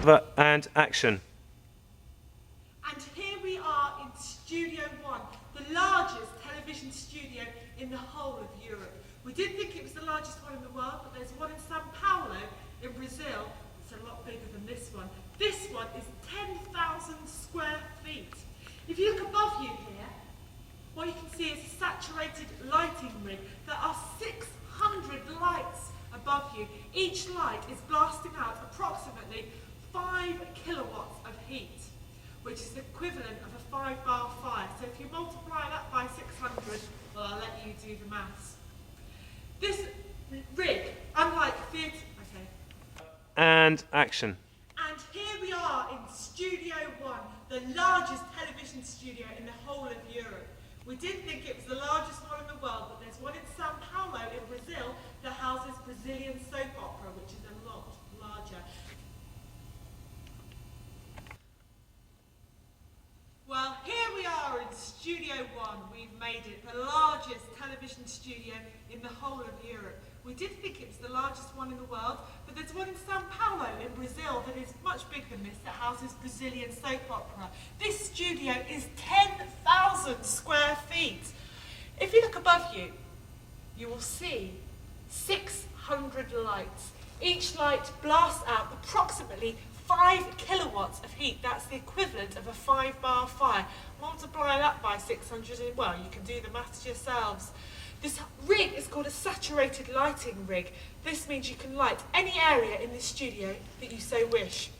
And action. And here we are in Studio One, the largest television studio in the whole of Europe. We did think it was the largest one in the world, but there's one in Sao Paulo in Brazil. It's a lot bigger than this one. This one is 10,000 square feet. If you look above you here, what you can see is a saturated lighting rig. There are 600 lights above you. Each light is blasting out approximately 5 kilowatts of heat, which is the equivalent of a 5-bar fire. So if you multiply that by 600, well, I'll let you do the maths. This rig, unlike theatre... Okay. And action. And here we are in Studio One, the largest television studio in the whole of Europe. We did think it was the largest one in the world, but there's one in Sao Paulo in Brazil that houses Brazilian soap opera, which is a lot larger. Well, here we are in Studio One. We've made it the largest television studio in the whole of Europe. We did think it was the largest one in the world, but there's one in Sao Paulo in Brazil that is much bigger than this, that houses Brazilian soap opera. This studio is 10,000 square feet. If you look above you, you will see 600 lights. Each light blasts out approximately 5 kilowatts of heat. That's the equivalent of a 5-bar fire. Multiply that by 600, and well, you can do the maths yourselves. This rig is called a saturated lighting rig. This means you can light any area in the studio that you so wish.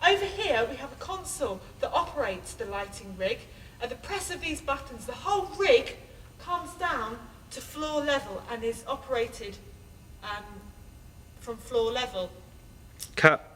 Over here we have a console that operates the lighting rig. At the press of these buttons, the whole rig comes down to floor level and is operated from floor level. Cut.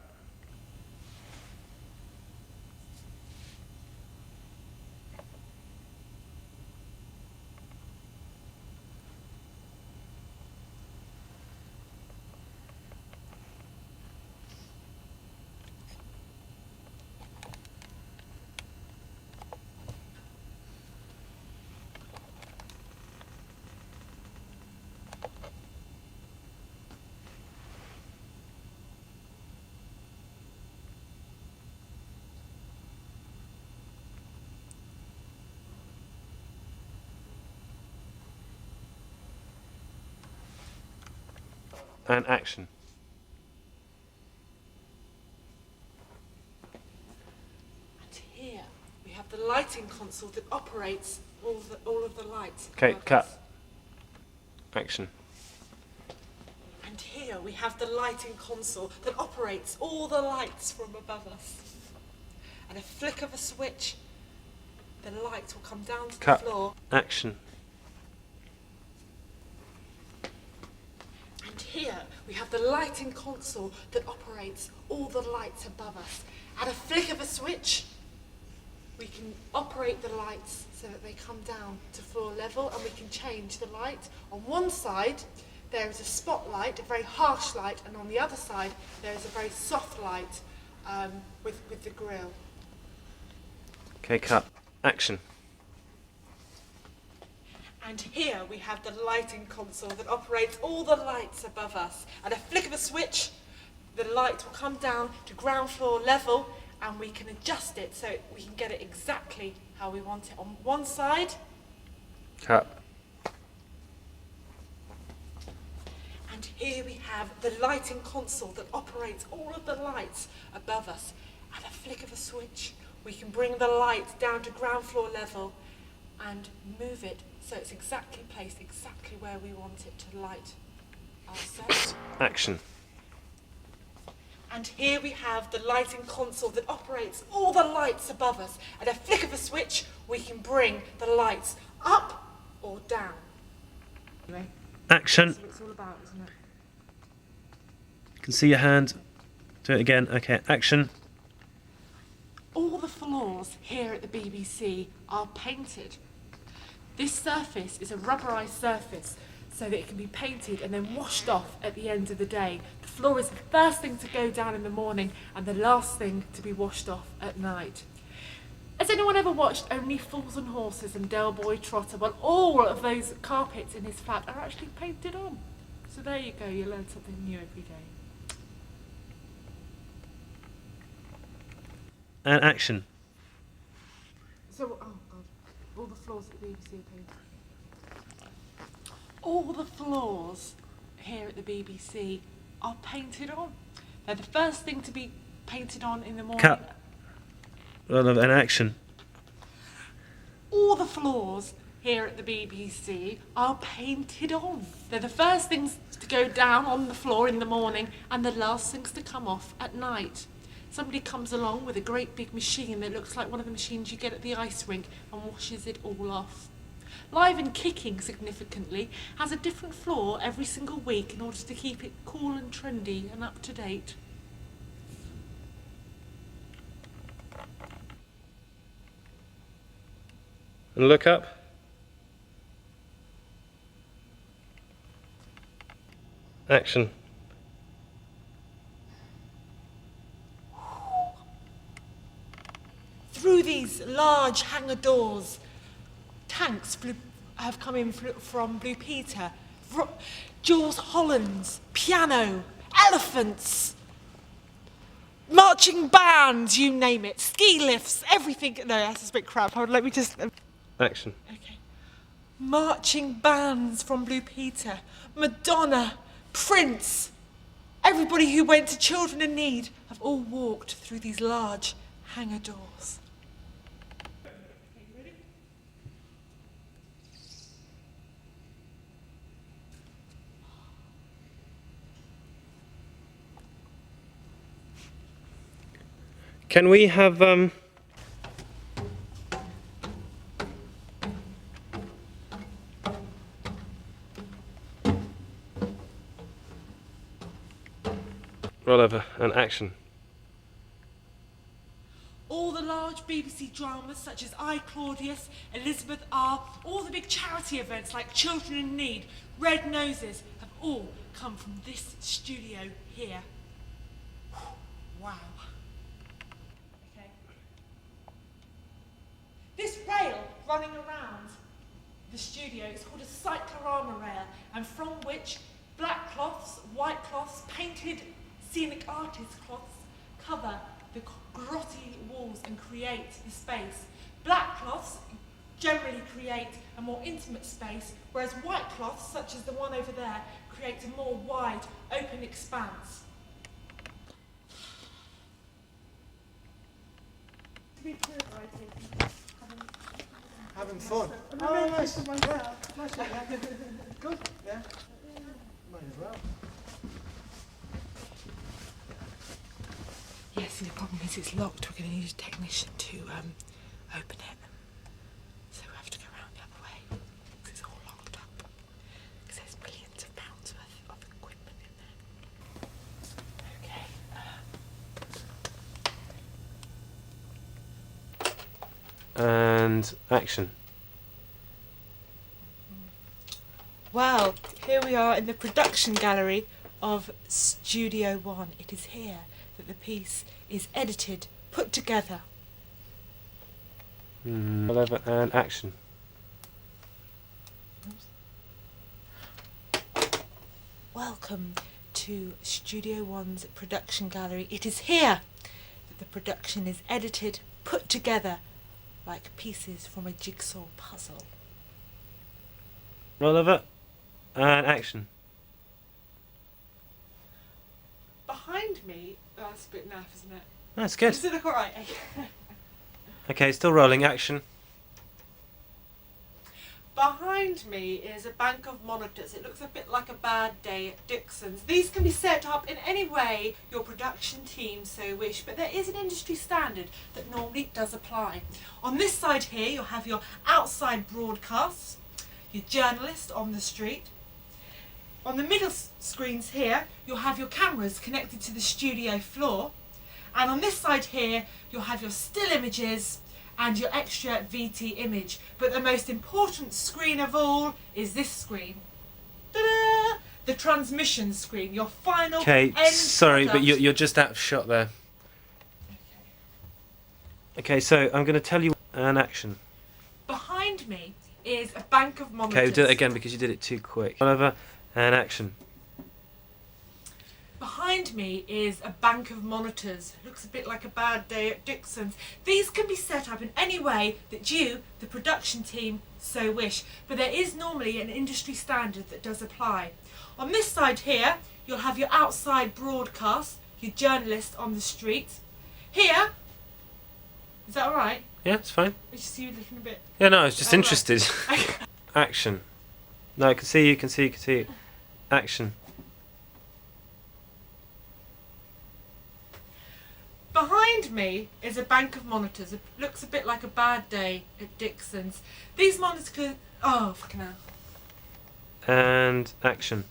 And action. And here we have the lighting console that operates all of the lights. Okay, cut. Action. And here we have the lighting console that operates all the lights from above us. At a flick of a switch, the light will come down to the floor. Action. And here we have the lighting console that operates all the lights above us. At a flick of a switch, we can operate the lights so that they come down to floor level, and we can change the light. On one side there is a spotlight, a very harsh light, and on the other side there is a very soft light with the grill. Okay, cut. Action. And here we have the lighting console that operates all the lights above us. At a flick of a switch, the light will come down to ground floor level, and we can adjust it so we can get it exactly how we want it. On one side, Cut. and here we have the lighting console that operates all of the lights above us. At a flick of a switch, we can bring the light down to ground floor level and move it so it's exactly placed exactly where we want it to light our set. Action. And here we have the lighting console that operates all the lights above us. At a flick of a switch, we can bring the lights up or down. Anyway, Action. that's what it's all about, isn't it? You can see your hand. Do it again. Okay, action. All the floors here at the BBC are painted. This surface is a rubberized surface so that it can be painted and then washed off at the end of the day. The floor is the first thing to go down in the morning and the last thing to be washed off at night. Has anyone ever watched Only Fools and Horses and Del Boy Trotter? Well, all of those carpets in his flat are actually painted on. So there you go, you learn something new every day. and action. So, oh God, all the floors at the BBC are painted. All the floors here at the BBC are painted on. They're the first thing to be painted on in the morning. Cut. Well, and action. All the floors here at the BBC are painted on. They're the first things to go down on the floor in the morning and the last things to come off at night. Somebody comes along with a great big machine that looks like one of the machines you get at the ice rink and washes it all off. Live and Kicking, significantly, has a different floor every single week in order to keep it cool and trendy and up to date. And look up. Action. Through these large hangar doors, tanks have come in from Blue Peter, Jules Holland's, piano, elephants, marching bands, you name it, ski lifts, everything. No, that's a bit crap. Let me just... Action. Okay. Marching bands from Blue Peter, Madonna, Prince, everybody who went to Children in Need have all walked through these large hangar doors. Okay, ready? Can we have roll over and action. All the large BBC dramas such as I, Claudius, Elizabeth R, all the big charity events like Children in Need, Red Noses, have all come from this studio here. Wow. Okay. This rail running around the studio is called a cyclorama rail, and from which black cloths, white cloths, painted scenic artist cloths cover the grotty walls and create the space. Black cloths generally create a more intimate space, whereas white cloths, such as the one over there, create a more wide, open expanse. Having fun. Oh, nice. Nice. Good. Yeah. Might as well. Yes, the problem is it's locked. We're going to need a technician to open it. So we have to go around the other way, because it's all locked up. Because there's millions of pounds worth of equipment in there. Okay. And action. Well, here we are in the production gallery of Studio One. It is here that the piece is edited, put together. Roll over and action. Welcome to Studio One's production gallery. It is here that the production is edited, put together like pieces from a jigsaw puzzle. Roll over and action. Behind me, that's a bit naff, isn't it? That's good. Does it look alright? Okay, still rolling. Action. Behind me is a bank of monitors. It looks a bit like a bad day at Dixon's. These can be set up in any way your production team so wish, but there is an industry standard that normally does apply. On this side here, you'll have your outside broadcasts, your journalist on the street. On the middle screens here, you'll have your cameras connected to the studio floor. And on this side here, you'll have your still images and your extra VT image. But the most important screen of all is this screen. Ta-da! The transmission screen, your final Okay, end sorry, product. but you're just out of shot there. Okay, so I'm going to tell you an action. Behind me is a bank of monitors. Okay, we'll do it again because you did it too quick. Roll over and action. Behind Behind me is a bank of monitors. Looks a bit like a bad day at Dixon's. These can be set up in any way that you, the production team, so wish, but there is normally an industry standard that does apply. On this side here, you'll have your outside broadcast, your journalist on the street. Here, is that alright? Yeah, it's fine. I just see you looking a bit... Yeah, no, I was just Oh, right. interested. Action. No, I can see you, can see you, can see you. Action. Behind me is a bank of monitors. It looks a bit like a bad day at Dixon's. These monitors could... Oh, fucking hell. And action.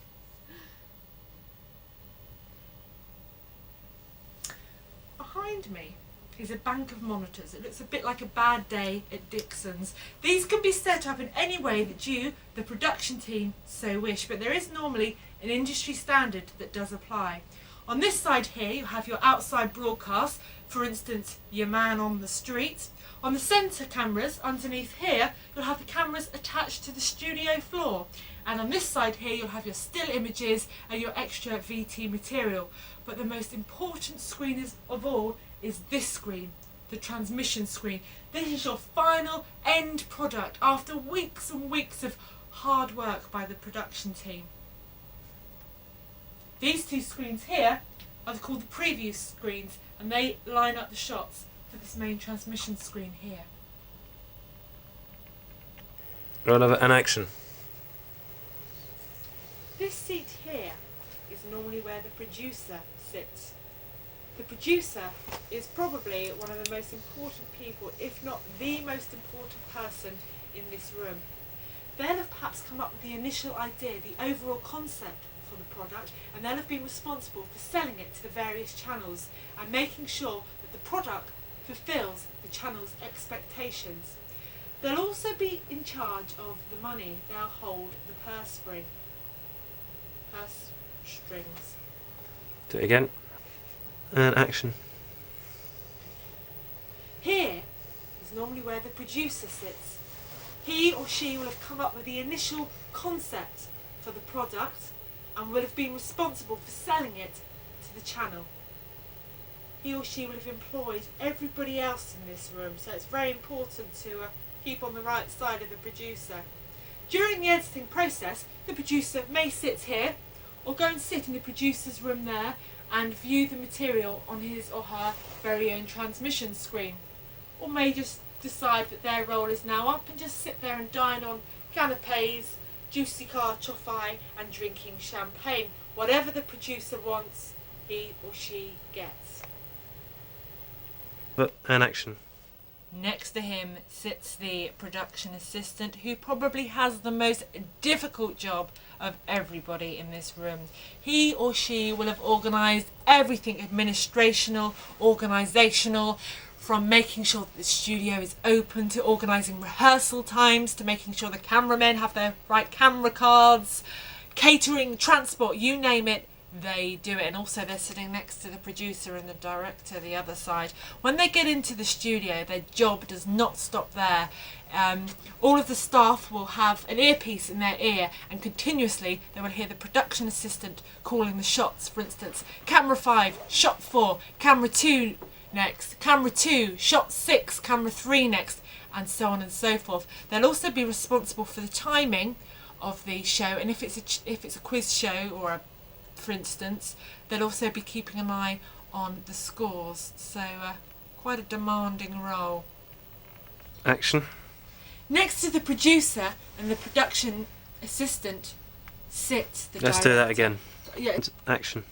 Behind me is a bank of monitors. It looks a bit like a bad day at Dixon's. These can be set up in any way that you, the production team, so wish, but there is normally an industry standard that does apply. On this side here, you have your outside broadcast, for instance, your man on the street. On the centre cameras, underneath here, you'll have the cameras attached to the studio floor. And on this side here, you'll have your still images and your extra VT material. But the most important screen of all is this screen, the transmission screen. This is your final end product after weeks and weeks of hard work by the production team. These two screens here are called the preview screens, and they line up the shots for this main transmission screen here. Roll over and action. This seat here is normally where the producer sits. The producer is probably one of the most important people, if not the most important person in this room. They'll have perhaps come up with the initial idea, the overall concept for the product, and they'll have been responsible for selling it to the various channels and making sure that the product fulfills the channel's expectations. They'll also be in charge of the money. They'll hold the purse strings. Do it again. And action. Here is normally where the producer sits. He or she will have come up with the initial concept for the product and will have been responsible for selling it to the channel. He or she will have employed everybody else in this room, so it's very important to keep on the right side of the producer. During the editing process, the producer may sit here or go and sit in the producer's room there and view the material on his or her very own transmission screen, or may just decide that their role is now up and just sit there and dine on canapes, juicy carchofai and drinking champagne. Whatever the producer wants, he or she gets. And action. Next to him sits the production assistant, who probably has the most difficult job of everybody in this room. He or she will have organised everything administrational, organisational, from making sure that the studio is open to organising rehearsal times, to making sure the cameramen have their right camera cards, catering, transport, you name it, they do it. And also they're sitting next to the producer and the director the other side. When they get into the studio, their job does not stop there. All of the staff will have an earpiece in their ear, and continuously they will hear the production assistant calling the shots. For instance, camera 5, shot 4, camera 2 next, camera 2, shot 6, camera 3 next, and so on and so forth. They'll also be responsible for the timing of the show, and if it's a quiz show or for instance, they'll also be keeping an eye on the scores. So quite a demanding role. Action. Next to the producer and the production assistant sits the Let's director. do that again. Yeah. Action.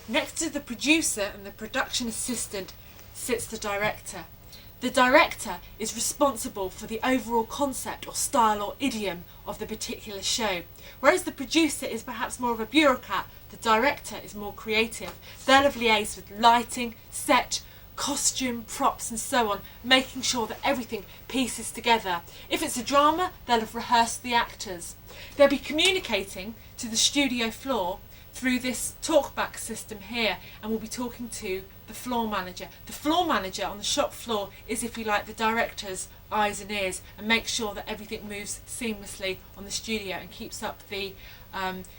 Next to the producer and the production assistant sits the director. The director is responsible for the overall concept or style or idiom of the particular show. Whereas the producer is perhaps more of a bureaucrat, the director is more creative. They'll have liaised with lighting, set, costume, props and so on, making sure that everything pieces together. If it's a drama, they'll have rehearsed the actors. They'll be communicating to the studio floor through this talkback system here, and we'll be talking to the floor manager. The floor manager on the shop floor is, if you like, the director's eyes and ears, and makes sure that everything moves seamlessly on the studio and keeps up the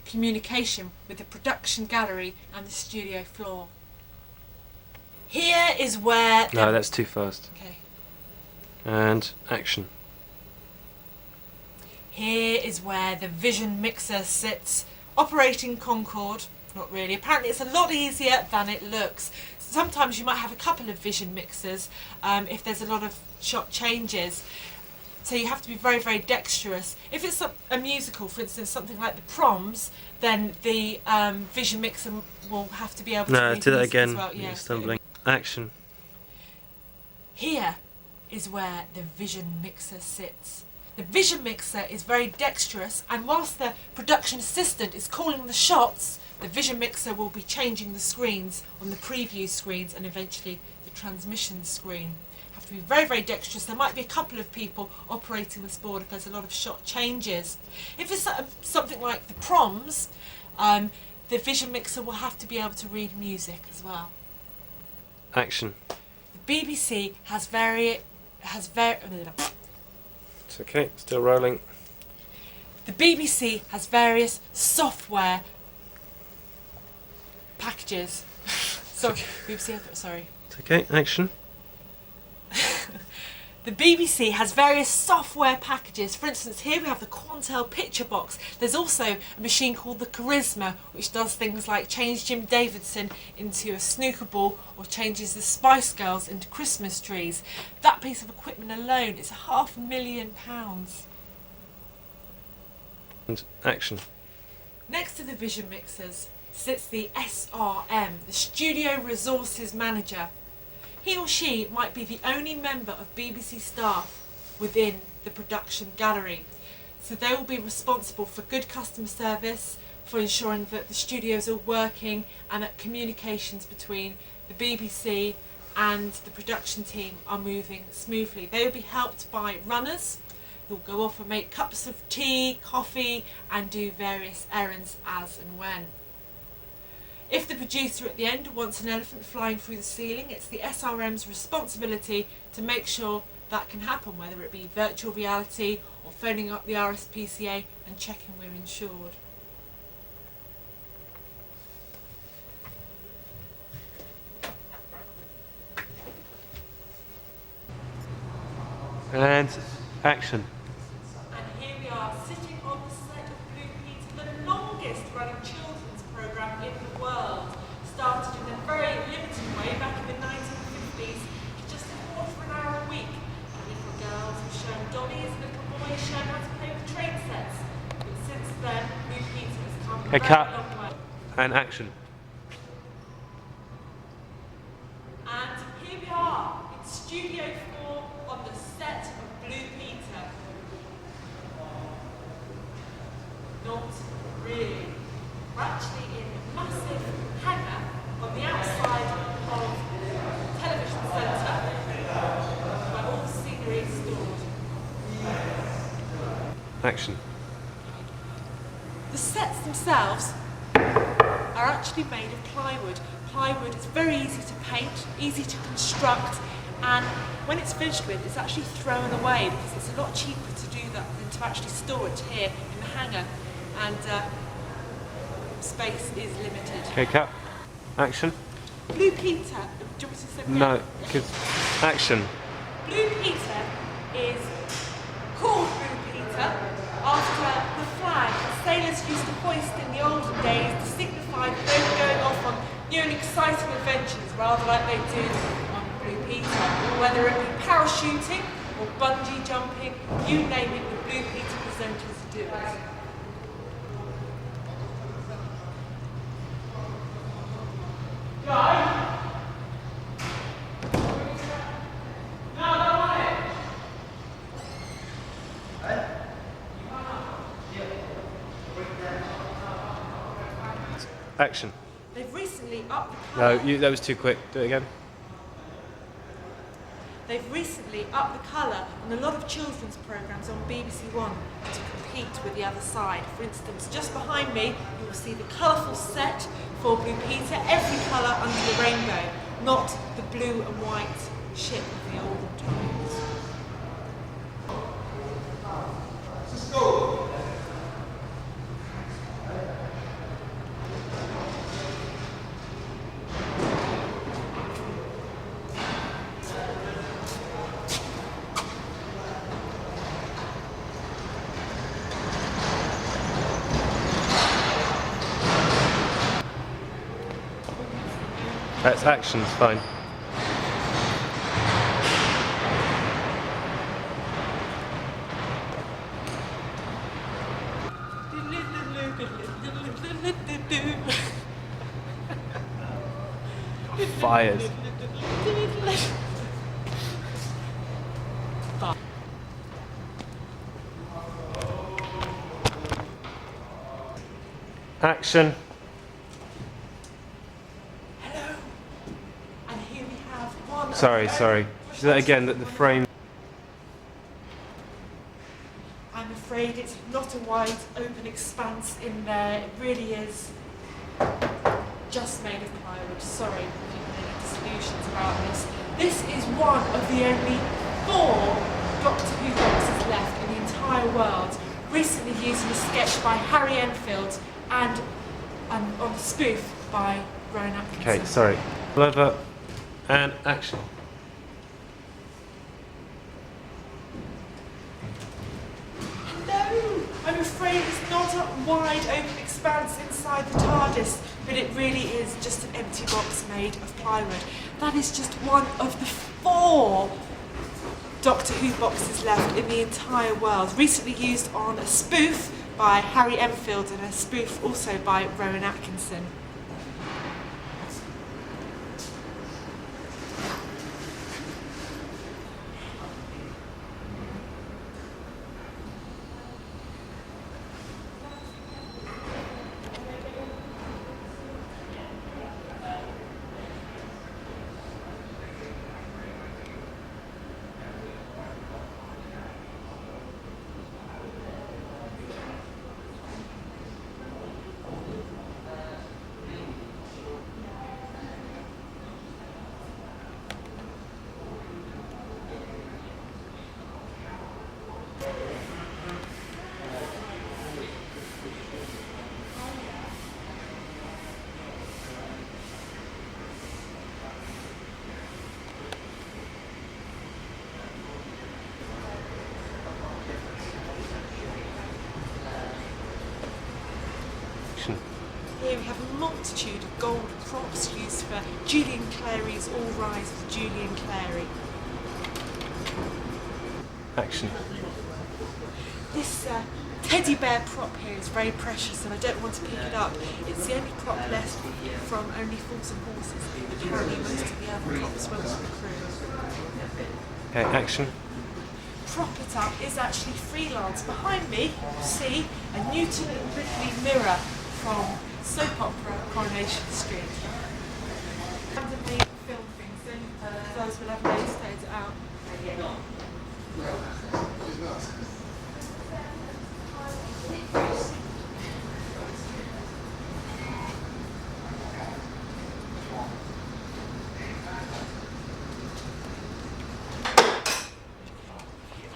communication with the production gallery and the studio floor. Here is where... No, that's too fast. Okay. And action. Here is where the vision mixer sits, operating Concorde. Not really. Apparently it's a lot easier than it looks. Sometimes you might have a couple of vision mixers if there's a lot of shot changes. So you have to be very, very dexterous. If it's a musical, for instance, something like The Proms, then the vision mixer will have to be able to No, read do that music again. as well. You're Yeah. stumbling. Action. Here is where the vision mixer sits. The vision mixer is very dexterous, and whilst the production assistant is calling the shots, the vision mixer will be changing the screens on the preview screens and eventually the transmission screen. Have to be very, very dexterous. There might be a couple of people operating this board if there's a lot of shot changes. If it's something like The Proms, the vision mixer will have to be able to read music as well. Action. The BBC has very It's okay, still rolling. The BBC has various software packages. Sorry. It's okay, action. The BBC has various software packages. For instance, here we have the Quantel picture box. There's also a machine called the Charisma, which does things like change Jim Davidson into a snooker ball or changes the Spice Girls into Christmas trees. That piece of equipment alone is £500,000. And action. Next to the vision mixers sits the SRM, the Studio Resources Manager. He or she might be the only member of BBC staff within the production gallery. So they will be responsible for good customer service, for ensuring that the studios are working and that communications between the BBC and the production team are moving smoothly. They will be helped by runners who will go off and make cups of tea, coffee and do various errands as and when. If the producer at the end wants an elephant flying through the ceiling, it's the SRM's responsibility to make sure that can happen, whether it be virtual reality or phoning up the RSPCA and checking we're insured. And action. And here we are sitting on the set of Blue Peter, the longest running children's programme in the world. Started in a very limited way back in the 1950s, just a quarter of an hour a week. Little girls were shown dollies, little boys shown how to play with train sets. But since then, Blue Peter has come a very cut. long way. And action. And here we are in Studio 4 on the set of Blue Peter. Not really. We're actually in a massive hangar on the outside of the television centre where all the scenery is stored. Action. The sets themselves are actually made of plywood. Plywood is very easy to paint, easy to construct, and when it's finished with, it's actually thrown away because it's a lot cheaper to do that than to actually store it here in the hangar, and space is limited. Okay, cut. Action. Blue Peter, do you want me to say that? No, because action. Blue Peter is called Blue Peter after the flag that sailors used to hoist in the olden days to signify that they were going off on new and exciting adventures, rather like they did on Blue Peter. Whether it be parachuting or bungee jumping, you name it, the Blue Peter presenters do it. Action. They've recently upped the No, colour. that was too quick. Do it again. They've recently upped the colour on a lot of children's programmes on BBC One to compete with the other side. For instance, just behind me, you will see the colourful set for Blue Peter, every colour under the rainbow, not the blue and white ship of the olden times. That's action's fine. Fired. Action. Hello. And here we have one. Sorry. Do that again, that the frame. I'm afraid it's not a wide open expanse in there. It really is just made of plywood. Sorry if you've had any disillusions about this. This is one of the only 4 Doctor Who boxes left in the entire world, recently used in a sketch by Harry Enfield and on a spoof by Rowan Atkinson. Okay, sorry. Clever. And action. No, I'm afraid it's not a wide open expanse inside the Tardis, but it really is just an empty box made of plywood. That is just one of the 4 Doctor Who boxes left in the entire world, recently used on a spoof by Harry Enfield and a spoof also by Rowan Atkinson. Here we have a multitude of gold props used for Julian Clary's All Rise with Julian Clary. Action. This teddy bear prop here is very precious and I don't want to pick it up. It's the only prop left from Only Fools and Horses. Apparently most of the other props went to the crew. Okay, action. Prop it up is actually freelance. Behind me you'll see a Newton and Ridley mirror from soap opera Coronation Street. Randomly film things, then those will have no stage out. And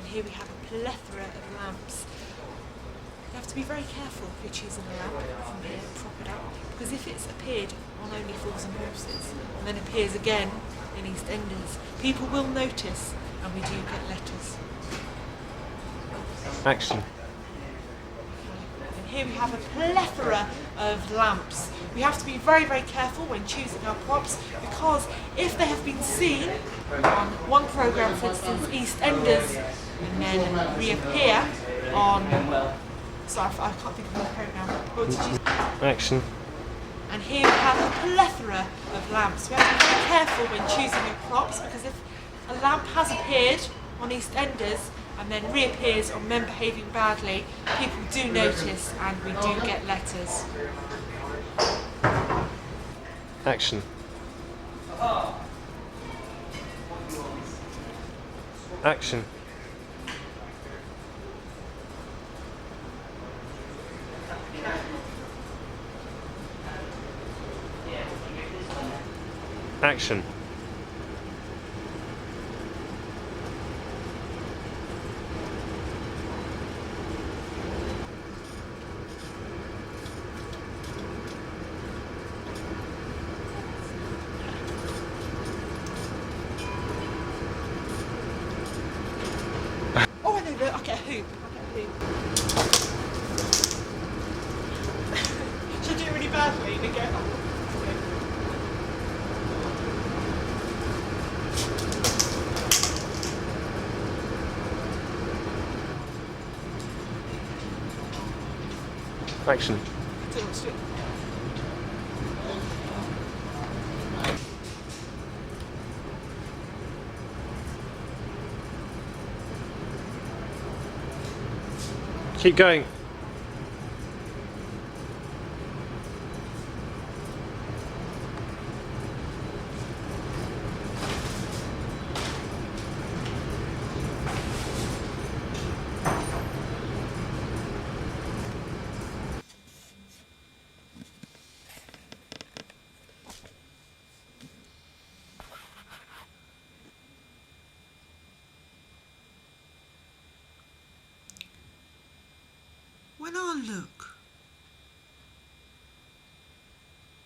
here we have a plethora of lamps. You have to be very careful if you're choosing a lamp from here, prop it up, because if it's appeared on Only Fools and Horses and then appears again in EastEnders, people will notice and we do get letters. Action. And here we have a plethora of lamps. We have to be very, very careful when choosing our props because if they have been seen on one programme, for instance EastEnders, and then reappear on... Sorry, I can't think of the programme. What did you... Action. And here we have a plethora of lamps. We have to be very careful when choosing your props because if a lamp has appeared on EastEnders and then reappears on Men Behaving Badly, people do notice and we do get letters. Action. Action. Action. Oh, I know, I'll get a hoop. Should I do it really badly and get... Action. Keep going. When I look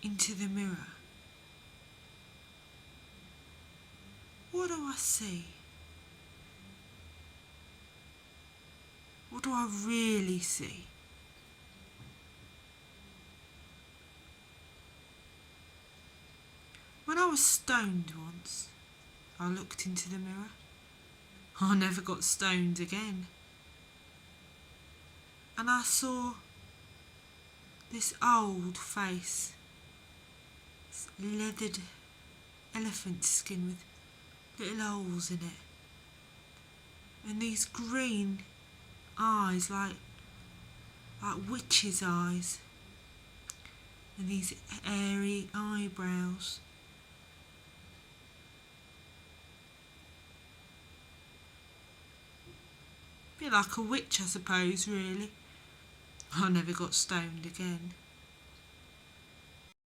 into the mirror, what do I see? What do I really see? When I was stoned once, I looked into the mirror. I never got stoned again. And I saw this old face, this leathered elephant skin with little holes in it, and these green eyes like witches' eyes, and these airy eyebrows. Bit like a witch, I suppose, really. I never got stoned again.